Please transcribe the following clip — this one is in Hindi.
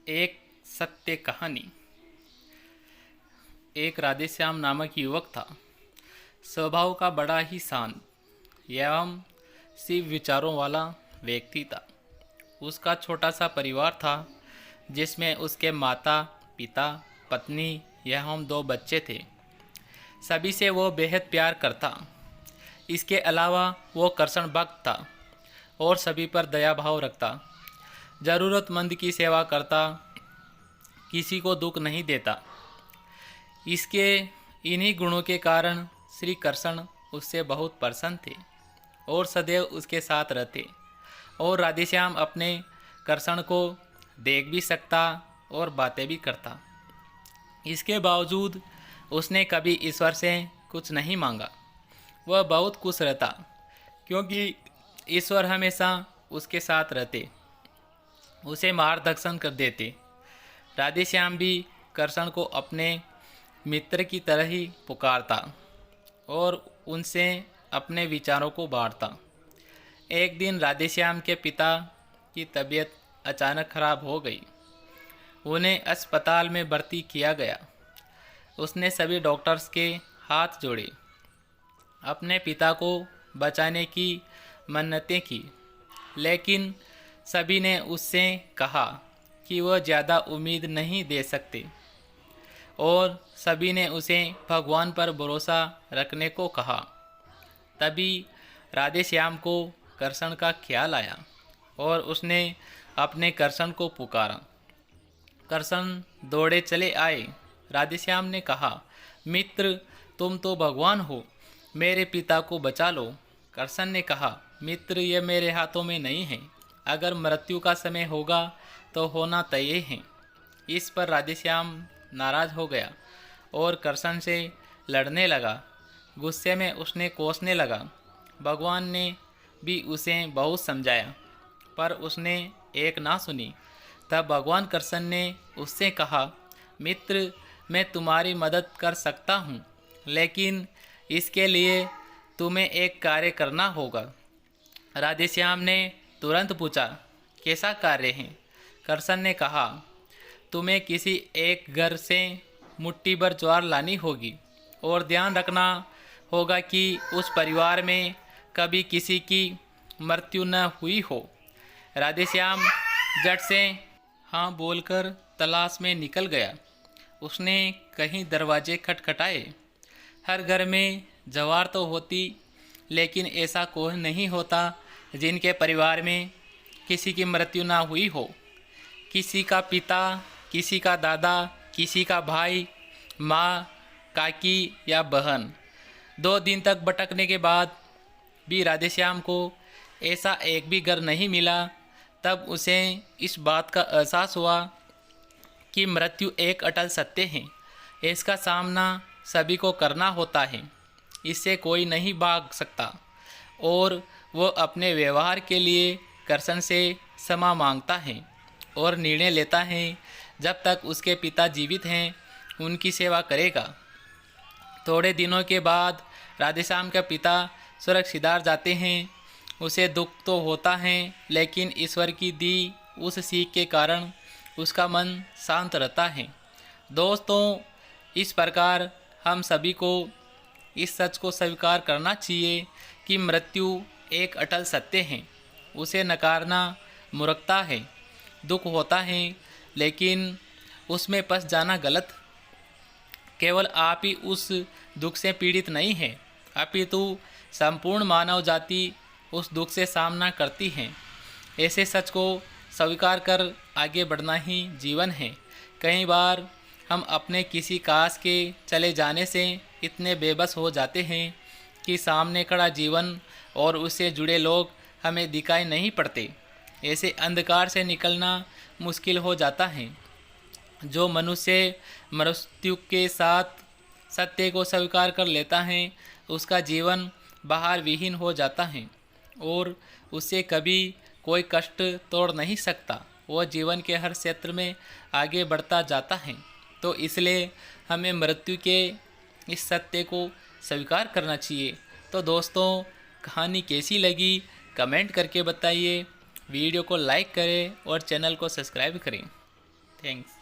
एक सत्य कहानी। एक राधेश्याम नामक युवक था। स्वभाव का बड़ा ही शांत एवं शिव विचारों वाला व्यक्ति था। उसका छोटा सा परिवार था जिसमें उसके माता पिता पत्नी एवं 2 बच्चे थे। सभी से वो बेहद प्यार करता। इसके अलावा वो कर्षण भक्त था और सभी पर दया भाव रखता। ज़रूरतमंद की सेवा करता, किसी को दुख नहीं देता। इसके इन्हीं गुणों के कारण श्री कृष्ण उससे बहुत प्रसन्न थे और सदैव उसके साथ रहते। और राधेश्याम अपने कृष्ण को देख भी सकता और बातें भी करता। इसके बावजूद उसने कभी ईश्वर से कुछ नहीं मांगा। वह बहुत खुश रहता क्योंकि ईश्वर हमेशा उसके साथ रहते, उसे मार्गदर्शन कर देते। राधेश्याम भी कृष्ण को अपने मित्र की तरह ही पुकारता और उनसे अपने विचारों को बांटता। एक दिन राधेश्याम के पिता की तबीयत अचानक खराब हो गई। उन्हें अस्पताल में भर्ती किया गया। उसने सभी डॉक्टर्स के हाथ जोड़े, अपने पिता को बचाने की मन्नतें की, लेकिन सभी ने उससे कहा कि वह ज़्यादा उम्मीद नहीं दे सकते और सभी ने उसे भगवान पर भरोसा रखने को कहा। तभी राधेश्याम को कृष्ण का ख्याल आया और उसने अपने कृष्ण को पुकारा। कृष्ण दौड़े चले आए। राधेश्याम ने कहा, मित्र तुम तो भगवान हो, मेरे पिता को बचा लो। कृष्ण ने कहा, मित्र ये मेरे हाथों में नहीं है, अगर मृत्यु का समय होगा तो होना तय है। इस पर राधेश्याम नाराज हो गया और कृष्ण से लड़ने लगा। गुस्से में उसने कोसने लगा। भगवान ने भी उसे बहुत समझाया पर उसने एक ना सुनी। तब भगवान कृष्ण ने उससे कहा, मित्र मैं तुम्हारी मदद कर सकता हूँ, लेकिन इसके लिए तुम्हें एक कार्य करना होगा। राधेश्याम ने तुरंत पूछा, कैसा कार्य है? कृष्ण ने कहा, तुम्हें किसी एक घर से मुट्ठी भर ज्वार लानी होगी और ध्यान रखना होगा कि उस परिवार में कभी किसी की मृत्यु न हुई हो। राधेश्याम झट से हाँ बोलकर तलाश में निकल गया। उसने कहीं दरवाजे खटखटाए। हर घर में ज्वार तो होती, लेकिन ऐसा कोई नहीं होता जिनके परिवार में किसी की मृत्यु ना हुई हो। किसी का पिता, किसी का दादा, किसी का भाई, माँ, काकी या बहन। 2 दिन तक भटकने के बाद भी राधेश्याम को ऐसा एक भी घर नहीं मिला। तब उसे इस बात का एहसास हुआ कि मृत्यु एक अटल सत्य है। इसका सामना सभी को करना होता है, इससे कोई नहीं भाग सकता। और वो अपने व्यवहार के लिए कृष्ण से क्षमा मांगता है और निर्णय लेता है जब तक उसके पिता जीवित हैं उनकी सेवा करेगा। थोड़े दिनों के बाद राधेश्याम के पिता सुरक्षित जाते हैं। उसे दुख तो होता है, लेकिन ईश्वर की दी उस सीख के कारण उसका मन शांत रहता है। दोस्तों, इस प्रकार हम सभी को इस सच को स्वीकार करना चाहिए कि मृत्यु एक अटल सत्य है। उसे नकारना मूर्खता है। दुख होता है, लेकिन उसमें फंस जाना गलत। केवल आप ही उस दुख से पीड़ित नहीं है, अपितु संपूर्ण मानव जाति उस दुख से सामना करती है। ऐसे सच को स्वीकार कर आगे बढ़ना ही जीवन है। कई बार हम अपने किसी काज के चले जाने से इतने बेबस हो जाते हैं कि सामने खड़ा जीवन और उससे जुड़े लोग हमें दिखाई नहीं पड़ते। ऐसे अंधकार से निकलना मुश्किल हो जाता है। जो मनुष्य मृत्यु के साथ सत्य को स्वीकार कर लेता है, उसका जीवन बाहर विहीन हो जाता है और उससे कभी कोई कष्ट तोड़ नहीं सकता। वह जीवन के हर क्षेत्र में आगे बढ़ता जाता है। तो इसलिए हमें मृत्यु के इस सत्य को स्वीकार करना चाहिए। तो दोस्तों, कहानी कैसी लगी कमेंट करके बताइए। वीडियो को लाइक करें और चैनल को सब्सक्राइब करें। थैंक्स।